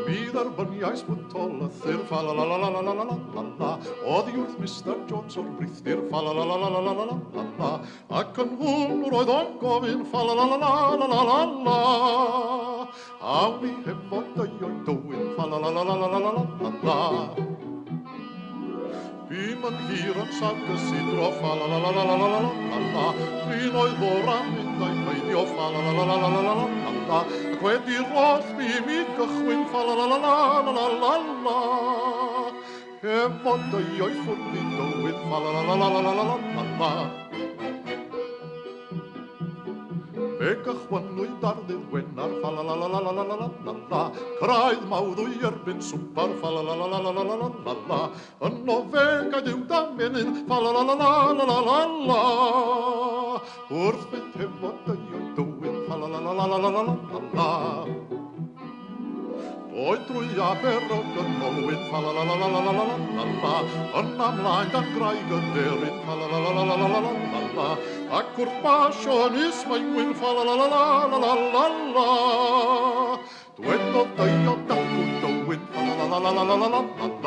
Bydd ar byniais bwtol y thyr fa la la la la la la la la la. Oddi wrth Mr Jones o'r brithdir fa la la la la la la la la la. Ac yn hwn roedd o'n gofyn fa la la la la la la la la. Awn ni hefo dio'n dywyn fa la la la la la la la la la. Bym yn hir yn sargysidro fa la la la la la la la la la. Rhin oedd o'r am mynd a'i peidio fa la la la la la la la la la. Ac wedi'r roll bym i gychwyn fa la la la la la la la la. Efo dio'i ffwrdd i dywyn fa la la la la la la la la la. Fe gychwynwyd ar ddydd Gwenar fa la la la la la la la la la. Craidd mawddwy erbyn swpar fa la la la la la la la la la. Yno fe gael i'w damenyn fa la la la la la la la la. Wrth fynd hefo dio'i dywyn fa la la la la la la la la la. Oed drwy aber o gynolwyn fa la la la la la la la la la. Yn amlaen dan graig y deryn fa la la la la la la la la la. Ac wrth basio yn ismaenwyn fa la la la la la la la la. Dwedodd dio dacw dywyn fa la la la la la la la la la.